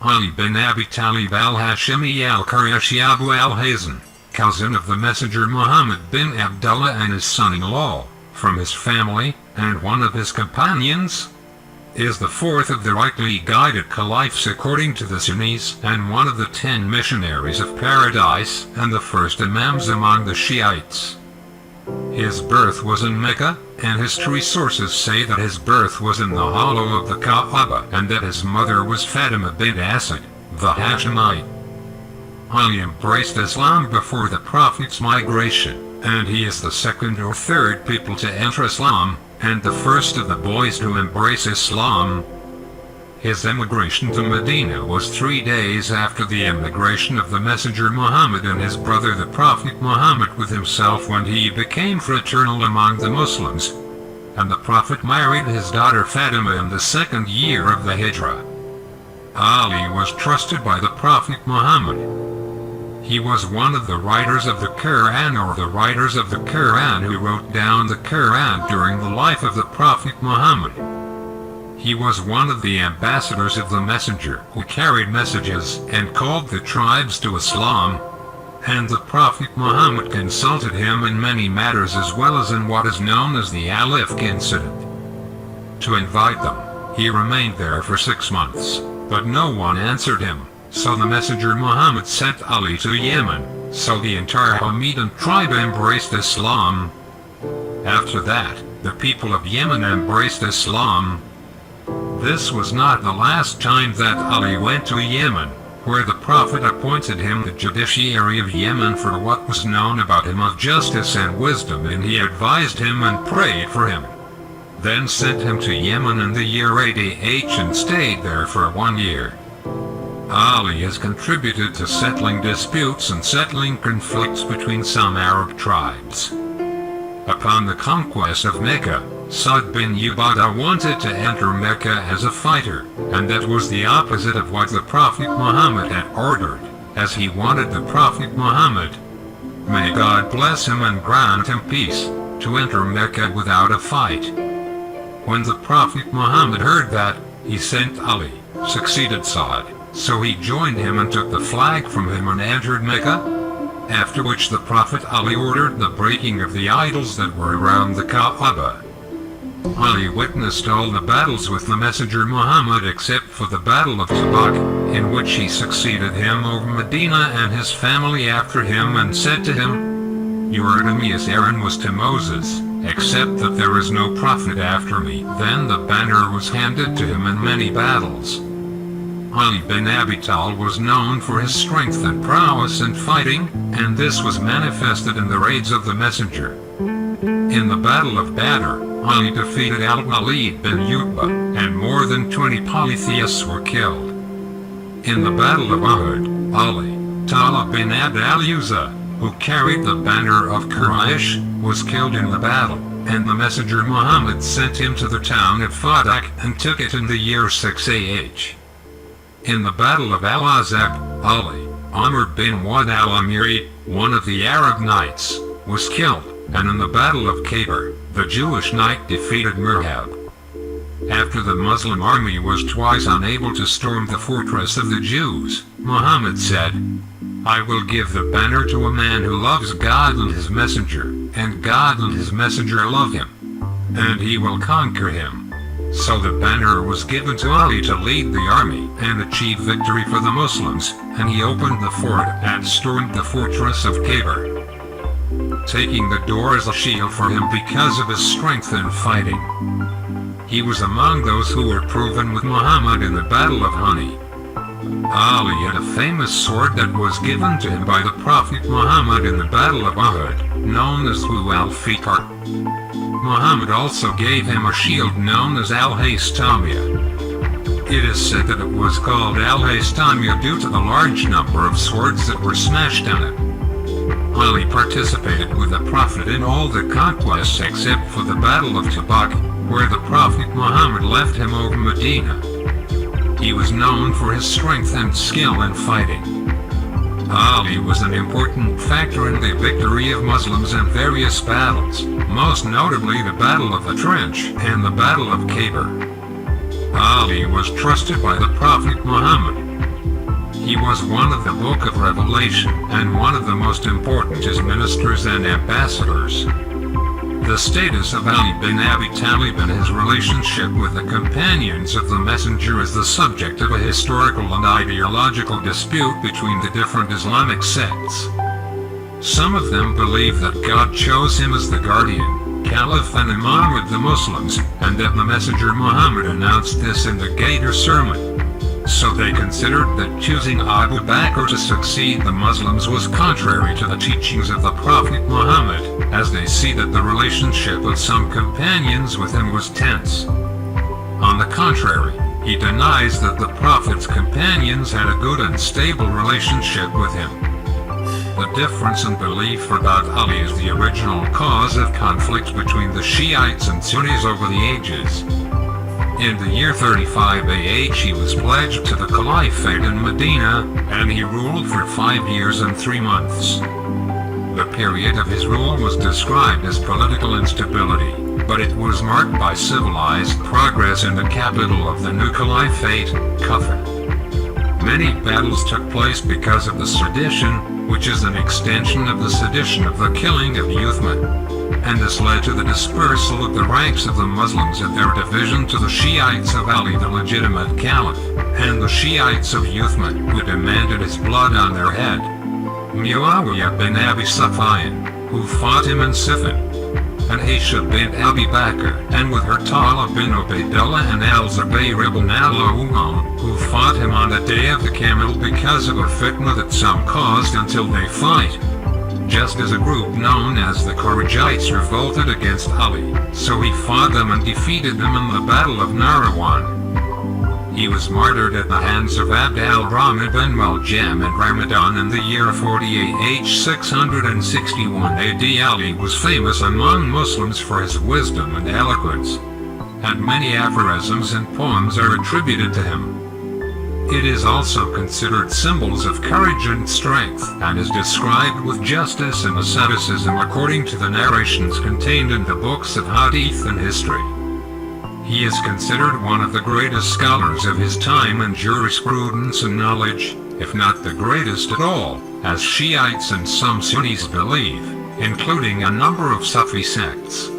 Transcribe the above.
Ali bin Abi Talib al-Hashimi al-Qurayshi Abu al-Hasan, cousin of the Messenger Muhammad bin Abdullah and his son-in-law, from his family, and one of his companions, is the fourth of the rightly guided caliphs according to the Sunnis, and one of the 10 missionaries of paradise, and the first imams among the Shiites. His birth was in Mecca, and history sources say that his birth was in the hollow of the Kaaba, and that his mother was Fatima bint Asad, the Hashemite. Ali embraced Islam before the Prophet's migration, and he is the second or third people to enter Islam, and the first of the boys to embrace Islam. His emigration to Medina was 3 days after the emigration of the Messenger Muhammad and his brother the Prophet Muhammad with himself, when he became fraternal among the Muslims, and the Prophet married his daughter Fatima in the 2nd year of the Hijrah. Ali was trusted by the Prophet Muhammad. He was one of the writers of the Quran, or the writers of the Quran who wrote down the Quran during the life of the Prophet Muhammad. He was one of the ambassadors of the Messenger who carried messages and called the tribes to Islam, and the Prophet Muhammad consulted him in many matters as well as in what is known as the Alif incident. To invite them, he remained there for 6 months, but no one answered him. So the Messenger Muhammad sent Ali to Yemen, so the entire Hamidan tribe embraced Islam. After that, the people of Yemen embraced Islam. This was not the last time that Ali went to Yemen, where the Prophet appointed him the judiciary of Yemen for what was known about him of justice and wisdom, and he advised him and prayed for him. Then sent him to Yemen in the year AD and stayed there for 1 year. Ali has contributed to settling disputes and settling conflicts between some Arab tribes. Upon the conquest of Mecca, Sa'd bin Ubadah wanted to enter Mecca as a fighter, and that was the opposite of what the Prophet Muhammad had ordered, as he wanted the Prophet Muhammad, may God bless him and grant him peace, to enter Mecca without a fight. When the Prophet Muhammad heard that, he sent Ali, succeeded Sa'd, so he joined him and took the flag from him and entered Mecca, after which the Prophet Ali ordered the breaking of the idols that were around the Kaaba. Ali witnessed all the battles with the Messenger Muhammad except for the Battle of Tabuk, in which he succeeded him over Medina and his family after him, and said to him, "Your enemy as Aaron was to Moses, except that there is no prophet after me." Then the banner was handed to him in many battles. Ali bin Abi Talib was known for his strength and prowess in fighting, and this was manifested in the raids of the Messenger. In the Battle of Badr, Ali defeated al-Walid bin Utbah, and more than 20 polytheists were killed. In the Battle of Uhud, Ali, Talib bin Abd al-Uzza, who carried the banner of Quraysh, was killed in the battle, and the Messenger Muhammad sent him to the town of Fadak and took it in the year 6 AH. In the Battle of Al-Azab, Ali, Amr bin Wad al-Amiri, one of the Arab knights, was killed, and in the Battle of Khabar, the Jewish knight defeated Murhab. After the Muslim army was twice unable to storm the fortress of the Jews, Muhammad said, "I will give the banner to a man who loves God and his messenger, and God and his messenger love him, and he will conquer him." So the banner was given to Ali to lead the army and achieve victory for the Muslims, and he opened the fort and stormed the fortress of Khabar, taking the door as a shield for him because of his strength in fighting. He was among those who were proven with Muhammad in the Battle of Hani. Ali had a famous sword that was given to him by the Prophet Muhammad in the Battle of Uhud, known as Hu al-Fikar. Muhammad also gave him a shield known as al-Hastamiyah. It is said that it was called al-Hastamiyah due to the large number of swords that were smashed on it. Ali participated with the Prophet in all the conquests except for the Battle of Tabuk, where the Prophet Muhammad left him over Medina. He was known for his strength and skill in fighting. Ali was an important factor in the victory of Muslims in various battles, most notably the Battle of the Trench and the Battle of Khabar. Ali was trusted by the Prophet Muhammad. He was one of the Book of Revelation and one of the most important as ministers and ambassadors. The status of Ali bin Abi Talib and his relationship with the companions of the Messenger is the subject of a historical and ideological dispute between the different Islamic sects. Some of them believe that God chose him as the guardian, Caliph and Imam of the Muslims, and that the Messenger Muhammad announced this in the Gator sermon. So they considered that choosing Abu Bakr to succeed the Muslims was contrary to the teachings of the Prophet Muhammad, as they see that the relationship of some companions with him was tense. On the contrary, he denies that the Prophet's companions had a good and stable relationship with him. The difference in belief about Ali is the original cause of conflict between the Shiites and Sunnis over the ages. In the year 35 AH he was pledged to the Caliphate in Medina, and he ruled for 5 years and 3 months. The period of his rule was described as political instability, but it was marked by civilized progress in the capital of the new Caliphate, Kufa. Many battles took place because of the sedition, which is an extension of the sedition of the killing of Uthman. And this led to the dispersal of the ranks of the Muslims and their division to the Shiites of Ali, the legitimate caliph, and the Shiites of Uthman, who demanded his blood on their head. Muawiyah bin Abi Sufyan, who fought him in Siffin, and Aisha bin Abi Bakr, and with her Talib bin Ubaydullah and al-Zubayr ibn al-Awwam, who fought him on the day of the camel because of a fitna that some caused until they fight. Just as a group known as the Kharijites revolted against Ali, so he fought them and defeated them in the Battle of Narawan. He was martyred at the hands of Abd al-Rahman bin Muljam in Ramadan in the year 48 H 661 AD. Ali was famous among Muslims for his wisdom and eloquence, and many aphorisms and poems are attributed to him. It is also considered symbols of courage and strength, and is described with justice and asceticism according to the narrations contained in the books of Hadith and history. He is considered one of the greatest scholars of his time in jurisprudence and knowledge, if not the greatest at all, as Shiites and some Sunnis believe, including a number of Sufi sects.